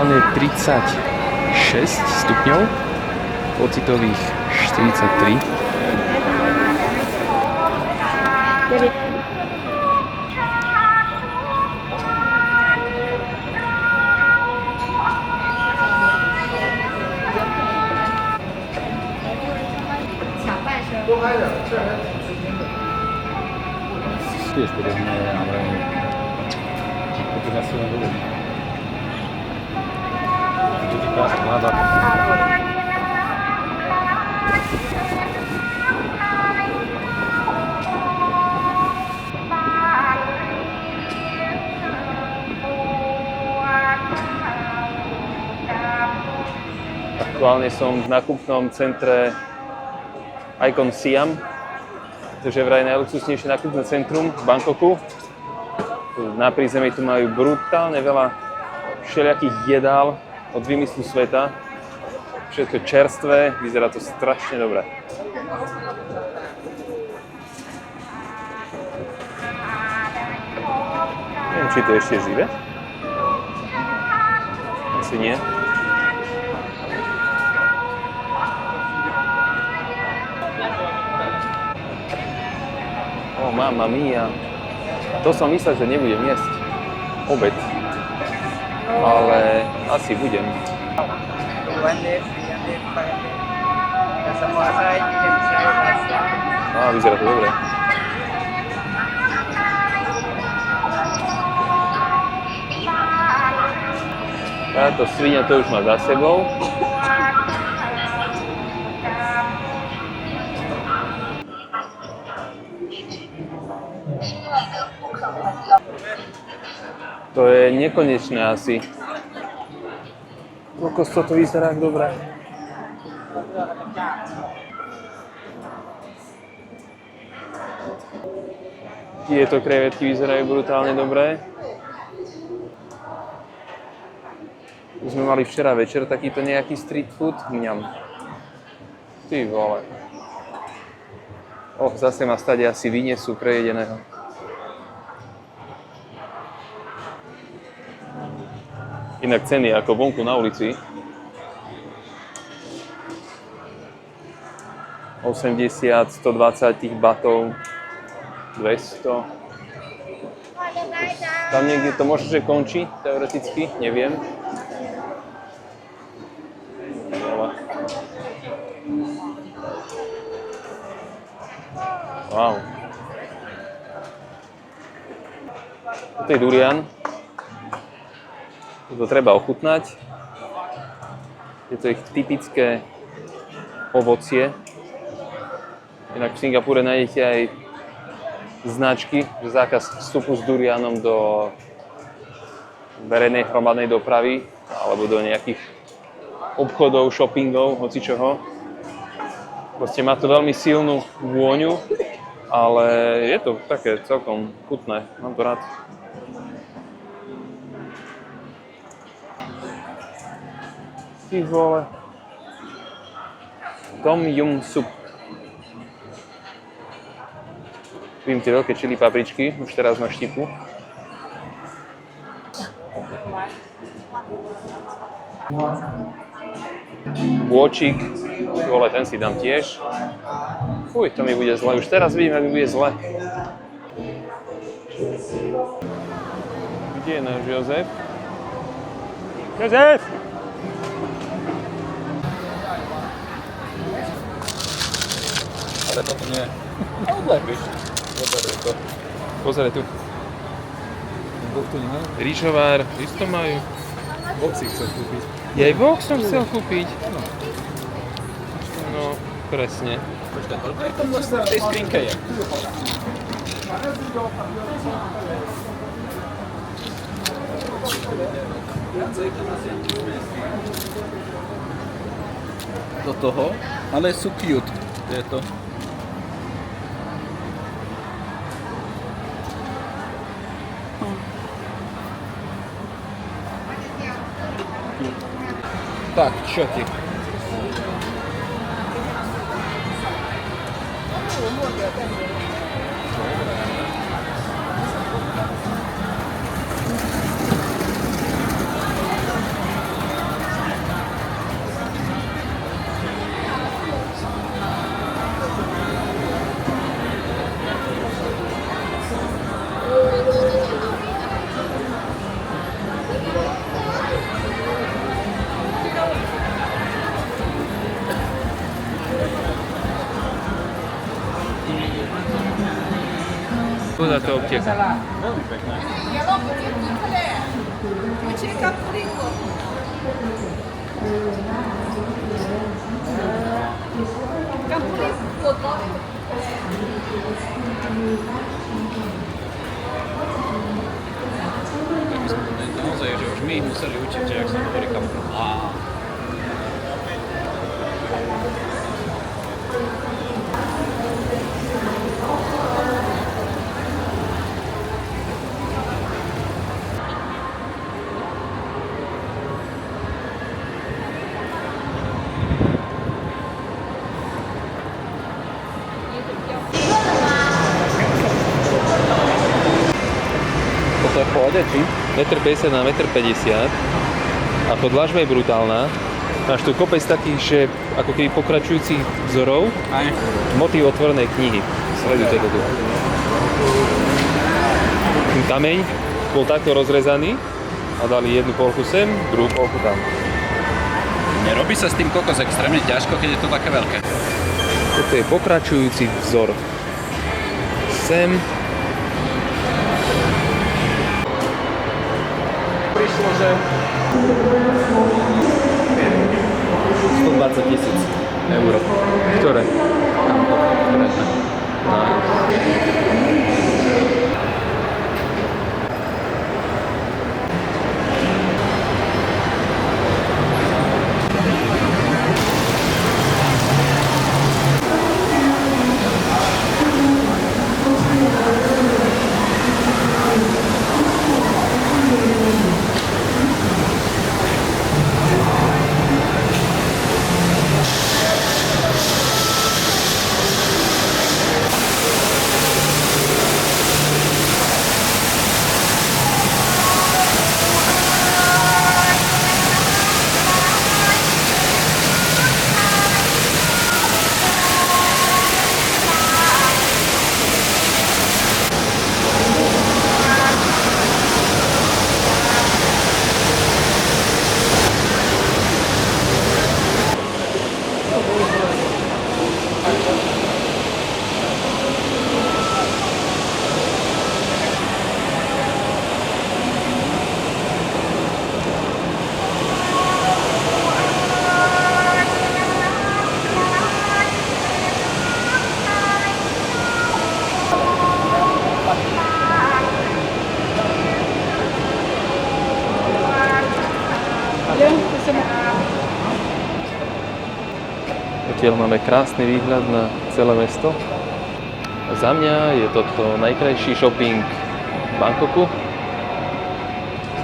Aktuálne 36 stupňov, pocitových 43. Tiež podobné, ale to zase len dobre. Je to krásna vláda. Aktuálne som v nákupnom centre Icon Siam, to je vraj najluxusnejšie nákupné centrum v Bangkoku. Na prízemí tu majú brutálne veľa všelijakých jedál od vymyslu sveta. Všetko čerstvé, vyzerá to strašne dobre. Neviem, či to ešte živé. Asi nie. Oh, mamma mia. To som myslel, že nebudem jesť obed. Ale asi budem. Vyzerá to dobre. Táto svinia to už má za sebou. To je nekonečné asi. Kokos, to vyzerá dobre. Tieto krevetky vyzerajú brutálne dobré. Už sme mali včera večer takýto nejaký street food. Mňam. Ty vole. Zase ma stade asi vyniesú prejedeného. Inak ceny ako vonku na ulici. 80, 120 tých batov, 200. Tam niekde to možno, že končí, teoreticky, neviem. Wow. Toto je durian. To treba ochutnať. Je to ich typické ovocie. Inak v Singapúre nájdete aj značky, že zákaz vstupu s durianom do verejnej hromadnej dopravy alebo do nejakých obchodov, shoppingov, hocičoho. Proste má to veľmi silnú vôňu, ale je to také celkom chutné. Mám to rád. Ty vole. Tom yum soup. Vidím tie veľké čili papričky, už teraz na štipu. Bôčik, vole, ten si dám tiež. Fuj, to mi bude zle, už teraz vidím, ak mi bude zle. Kde je náš Jozef? Jozef! Ale toto nie. Odlepíš. Pozeraj tu. Boh tu nemajú? Rýžovár, isto majú. Boh si chcel kúpiť. Ja aj boh som chcel kúpiť. No, presne. Počkaj, koľko je to vlastne v tej skrinke je? Do toho, ale sú cute. Tieto. Tak, čo ti? voda to obtieka. Veľmi pekné. Naozaj, že už my ich museli učiť, že jak sa hovorí kampru. To je v pohode, či? 1,50 m na 1,50 m a to dlažba je brutálna. Máš tu kopec takých, že ako keby pokračujúcich vzorov, Aj. motív otvorenej knihy. Sledujte to tu. Ten kameň bol takto rozrezaný a dali jednu polku sem, druhú polku tam. Nerobí sa s tým kokos extrémne ťažko, keď je to také veľké. Toto je pokračujúci vzor. Sem. Prišlo, že 120 000 eur. Ktoré? Odtiaľ máme krásny výhľad na celé mesto. A za mňa je toto najkrajší shopping v Bangkoku.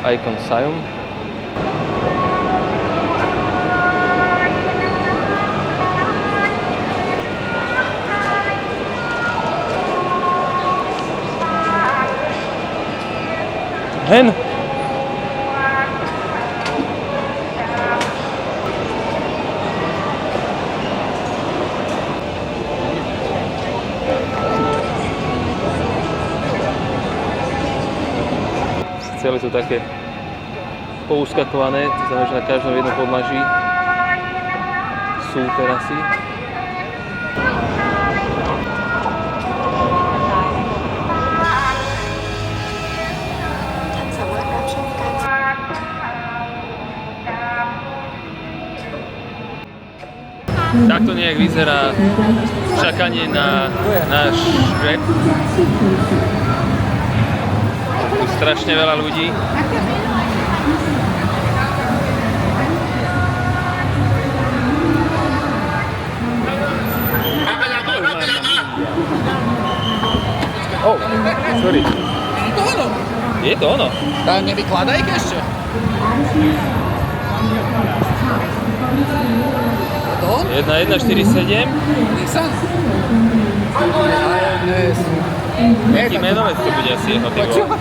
Icon Siam. Hen! Celé sú také pouskakované, to znamená, že na každom jednom podlaží sú terasy. Takto nejak vyzerá čakanie na náš Grab. Tu strašne veľa ľudí. Oh, sorry. To ono. Je to ono? Tá nevykladaj ešte. To on? 1147. Nissan? Nejaký menovec to bude asi jeho, ty vole.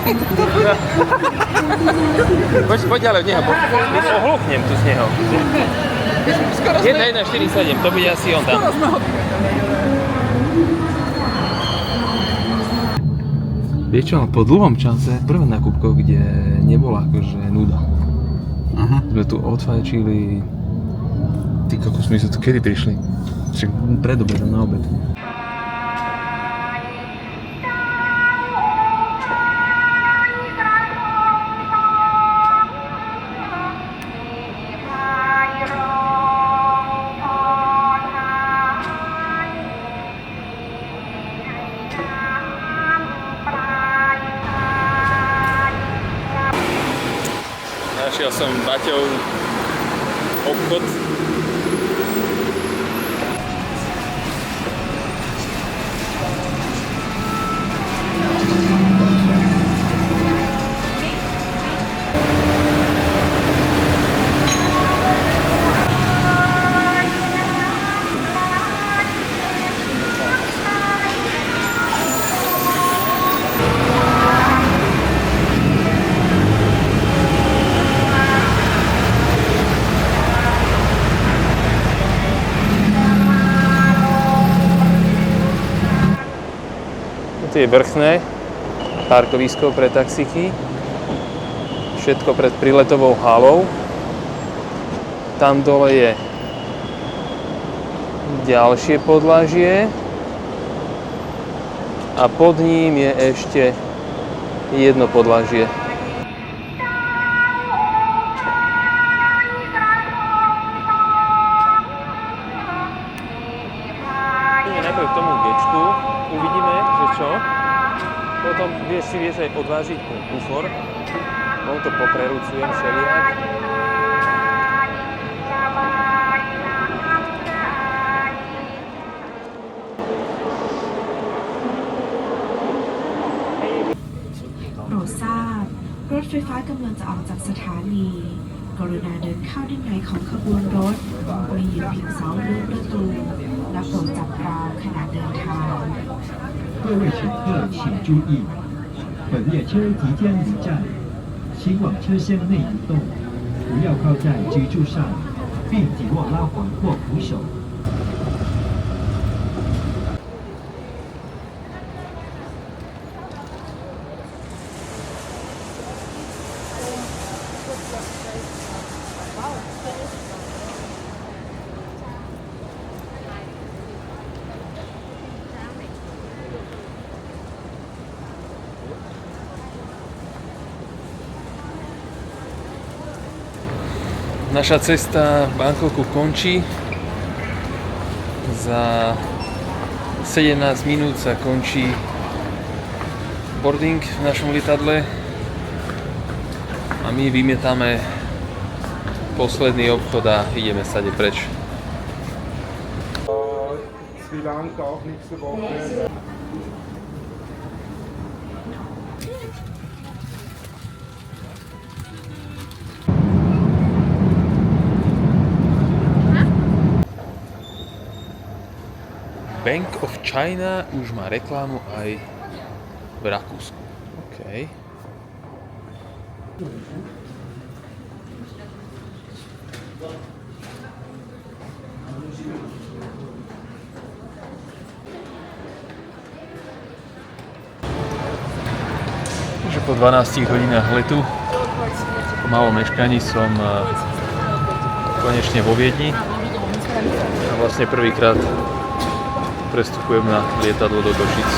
Poď ďalej od neho, ohluchnem tu z neho. 1147, to bude asi on tam. Vieš čo, po dlhom čase, prvé nákupko, kde nebola akože nuda. Aha. Sme tu odfajčili... Ty kokos, my sme tu kedy prišli? Však pred obedom, na obed. som Baťou obchod. Tu je vrchné parkovisko pre taxíky. Všetko pred príletovou halou. Tam dole je ďalšie podlažie. A pod ním je ešte jedno podlažie. Ideme najprv k tomu gečku. Uvidíme, že čo. Potom si vieš aj odvážiť kufor. On to poprerucujem všelijak.โปรดทราบรถไฟฟ้ากำลังจะออกจากสถานีกรุณาเดินเข้าด้านในของขบวนรถไม่ยืนพิงเสาหรือประตูและโปรดจับราวขณะเดินทาง 各位乘客请注意，本列车即将离站，请往车厢内移动，不要靠在支柱上，并紧握拉环或扶手。 Naša cesta v Bangkoku končí. Za 17 minút sa končí boarding v našom lietadle a my vymietame posledný obchod a ideme stade preč. Sri Lanka auch nächste Woche. Bank of China už má reklamu aj v Rakúsku. OK. Takže po 12 hodinách letu, po malom meškaní som konečne vo Viedni. A vlastne prvýkrát prestupujem na lietadlo do Košíc.